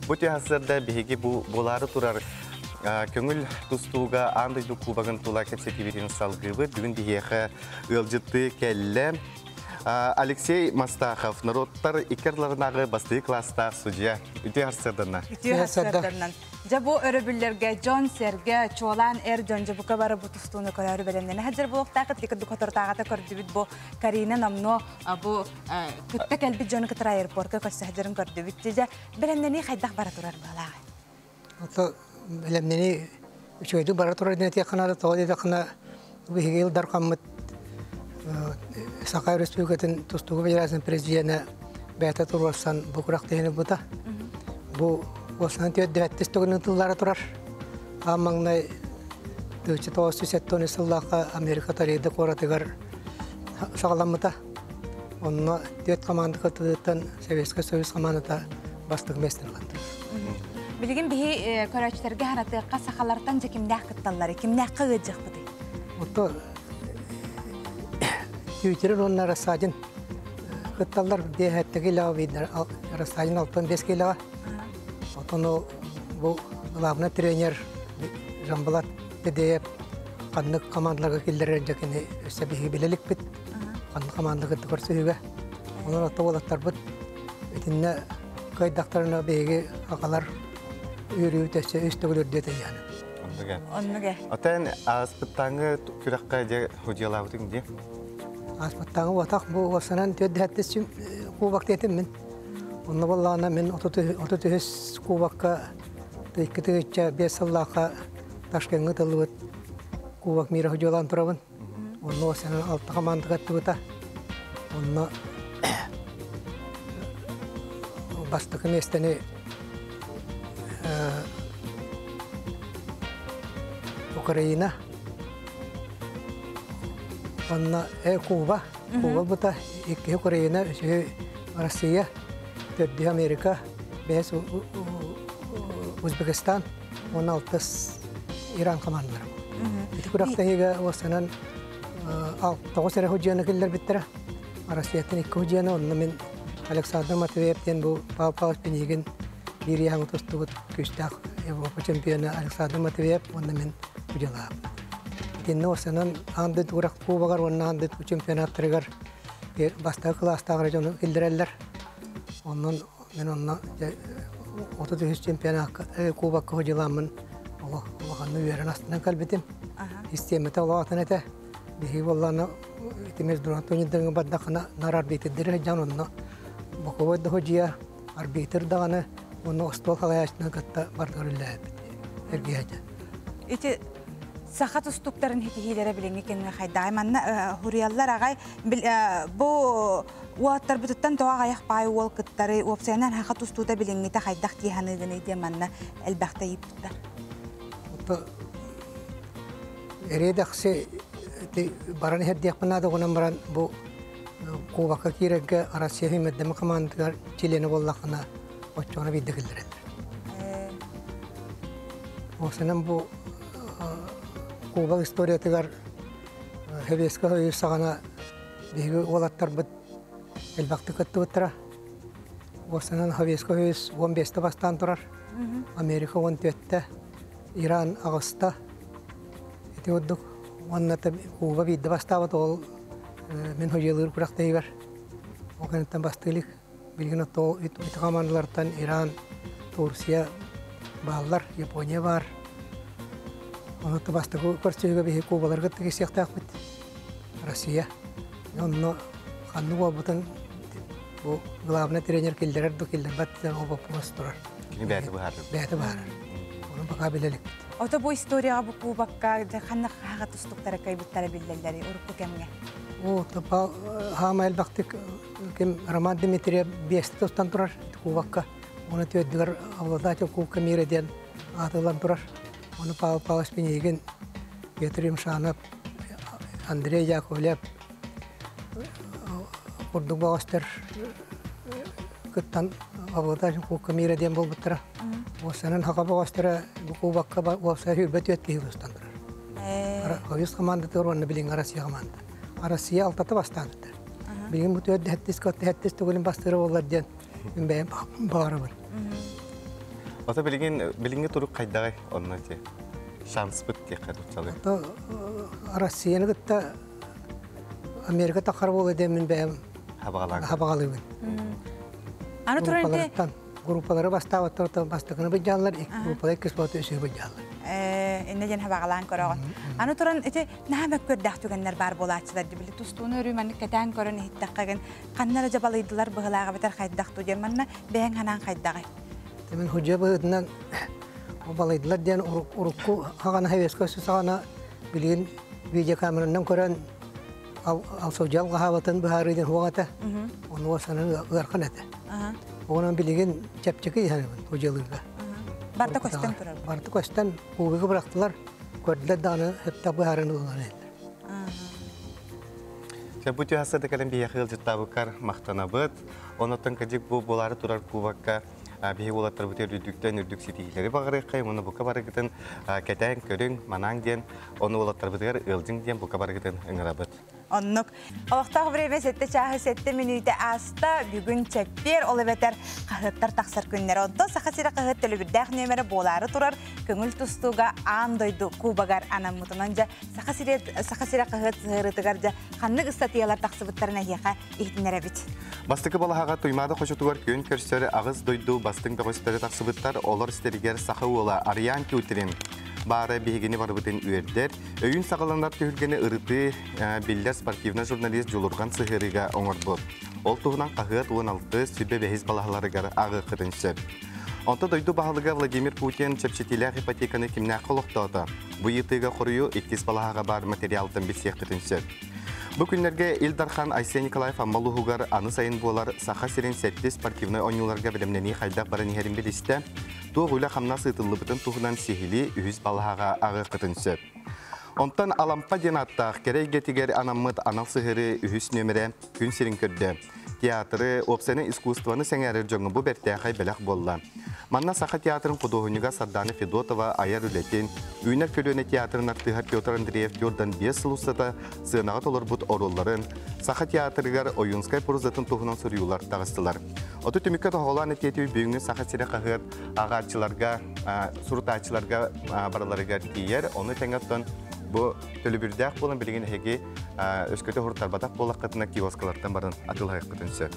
Bu tehasırda bihigi buları turar Көңүл тустууга андыйду Кубагын тула кепсетибирин салгыбы бүгүн диеха ылжытты келле Алексей МОСТАХОВ НОРУОТТАР ИККИларынаагы бастыы класста судья үтө арсырдынан. Жабу өрөбүллерге Джон Серге чолан Жон жабука бары бу тустууну көрөрү белемден. Хажыр булуктагы тикет котортагата көрдүбүт бу Карина намно бу күттө келби Джон кытра аэропортка көчсө хажырын көрдүбүт. Же белемдени хайдак бара турар бала. Белемнени чөйдү бара турар дете канада тоодеде кана бигел даркаммыт Сакай Республикатын тустууга бежасын президенти бәйта турсан бу курактыны бута. Бу осан төддәттес тогын тыллары турар. Амаңнай дөчө тоосу сеттоны сыллака Америка тарыйды коратыгар сагаламмыта. Онно төт команда кытыттан Советский Союз командада бастык местен алды. Билген бии көрәчтерге хараты касахалардан же кимдәк кытталлары, кимдәк кыгыжык бudi. Ото Түйтерер оннары садин кытталлар дехәттәге лавидер расадин 65 килога. Отону бу главный тренер Жамбалат деп каннык командаларга килдерер жакыны өсөбиги билелик бит. Каннык командага көрсөйгө. Онун атабалаттар бит. Этинне кайдактарына беги акалар Үйрүтәсе өстөгөлөрдө яны. Оннуга. Атан аспыттаңы күрәккә же хуҗалаудың ди. Аспыттаңы ватак бу осанан төдәттес кубак детем мен. Онны баллана мен 30 кубакка текетечә 5 еллакка Ташкентка тылып кубак мира хуҗалан турабын. Онны осанан алты командага тута. Онны бастык местене Украина, Анна Куба, Куба бута, икки Украина, Россия, төрди Америка, бес Узбекистан, 16 Иран командалары. Ити курактагыга осанан 9 хуҗаны килдер биттер. Россиятын 2 хуҗаны, онны мен Александр Матвеевтен бу Павлов бинеген bir yang tustut küstah Европа чемпионы Александр Матвеев онда мен хуҗалап. Кино сенен анды турак Кубагар онда анды чемпионаттарыгар баста класстагы жоны килдерелер. Оннан мен онна 30 чемпионат Кубак хуҗаламын. Олаганы верен астынан калбетим. Системата латыната бихи валланы тимез дуратониден баддакына нарар битедер жанонно. Боковод хуҗия арбитр даганы onu stol halayashna katta bardarıllar ergiyece. İti sakat ustukların hitihilere bilenge kendine haydaymanna huriyallar ağay bu uattar bütütten toğa ayak bayi ol kıtları opsiyanan sakat ustuda bilenge de haydak dihanıgını diyemanna elbaqta yiptler. Eredakse barani hediyakmanna da onamran bu Kubaka kirege arasya himmeddeme kamandıgar Çileni bollakına Oçona bir dikildiler. O senin bu Kuba historiyatıgar hebeska yüzsağına bir olatlar bit elbakti kıttı bitira. O senin hebeska yüz 15'te bastan durar. Amerika 14'te, İran Ağustos'ta. Eti olduk. Onunla tabi Kuba bir de bastavat ol men hocalığı kuraktayı var. O kanıttan bastıylık. Bilgin o itikamanlardan İran, Tursiya, Bağlar, Japonya var. Onu da bastı kurçuyga bir Kubalar gittik siyahtak bit. Rusya. Onu kanı bu butun bu glavna trener kilder dokilder battan o bapos durar. Kini bäti bahar. Bäti bahar. Onu bakabilirlik. Ota bu historia bu Kubakka kanı hagat ustuklara kaybettere billerleri urukku kemge. O tapa hamal baktık kim Ramad Dimitriyev bestos turar Kubakka. Onu tüydiler avlada çok kamereden atılan turar. Onu Paus Pinigin getirim şanap Andrei Yakovlev Kurduba Oster kıttan avlada çok kamereden bol bıtıra. O senin hakaba Oster'a Kubakka o sahil betüet kihustan turar. Kayıs komanda turar onu bilin Arasya komanda. Arasya altatı bastandı. Bilgin bu tüyde hettis katı hettis tugulun bastırı olar diyen ben bağırı var. Ата билинге туруп кайдагай онна те. Шанс бит те кадучалы. То Россияны гытта Америка тахар болу демен бәм хабагалыбын. Аны туран группалары баставаттар бастыгыны быжаллар, группалар экспорт өсү быжаллар. Эннеден хабагалан көрөгөн. Аны туран эте нәмәк көрдәк түгәннәр бар булачылар дип тустууну өрүмәнне кәтән көрөн иттәккәген. Каннары жабалыйдылар быгылага бетер хайдак түгән манна бәң ханан хайдагы. Темен хуҗа быдынан балыйдылар дигән урукку хагана хәвескә сагана билген видео камераннан көрән ал соҗал гахаватын бахарыдан хугата. Оны васанын гырканаты. Онан билген чапчыгы яны хуҗалыгы. Барта көстән турар. Барта көстән угыгы бырактылар. Көрдүләр даны хәтта бахарын улган. Бу тәһәссәдә калем бия хил җитабыкар мактанабыт. Онотан кадик бу болары турар Кубакка бия булаттар бутер дүктән үрдүк ситиләре багыры кай моны бу кабарыгытын кәтән көрүң манан дигән оны булаттар бутер ылҗың дигән бу кабарыгытын ыңгырабыт. Оннук. Олықтағы время сетті чағы сетті минуйты аста бүгін чәппер олы бәтер қағыттар тақсар күннер. Онто сақасыра қағыт төлі бірдәқ нөмірі болары тұрар көңіл тустууга дойду Кубагар анамутынан жа сақасыра қағыт сығырытығар жа қаннық ұстатиялар тақсыбыттарына еқа ехтінер әбіт. Бастықы балағаға туймады қошытуғар көн көрсері ағыз дойду бастың бәғыстары тақсыбыттар олар істерігер сақы ола ариян көтірін. Бары бейгені бар бұтын үйердер. Өйін сағаландар түйілгені ұрыты білдер спортивна журналист жолырған сығырыға оңыр бұл. Ол тұғынан қағыт 16 сүбе бәйіз балағаларығар ағы қытыншы. Онта дойду бағалыға Владимир Путин чепчетилер ипотеканы кемнә қолықтады. Бұй етіға құрыю 2 балағаға бар материалтын бесек қытыншы. Бұл күнлерге Илдархан Айсен Николаев аммалуғығар аны сайын болар сақа серен сәтті спортивной ойнуларға білімнені қайдақ барын ерін білісті. Туғыла қамна сытылы бұтын туғынан сехілі үйіз балаға ағы қытыншы. Онтан алампа ден аттақ керейге тегер анаммыт анал сығыры үйіз нөмірі күн серін көрді. Театры, опсаны искусстваны сәңәрір жоңы бұл бәртәқай бәләқ болла. Манна сақа театрын құдуғыныға Сарданы Федотова аяр үлетін, үйінер көлөне театрын артыға Петр Андреев Йордан 5 сылусата сығынаға толыр бұд оруларын, сақа театрығар ойынскай пұрызатын тұғынан сұрыюлар тағыстылар. Оты түмікке тоғылан әтеті бүйіңі сақа сірі қағыр ағатчыларға, сұрытачыларға бараларыға кейер, оны тәңаттан бұл төлі бірдәқ болын білген әге өскөті ғұрттар батақ болақ қытына киоскалардан барын атылғайық қытыншы.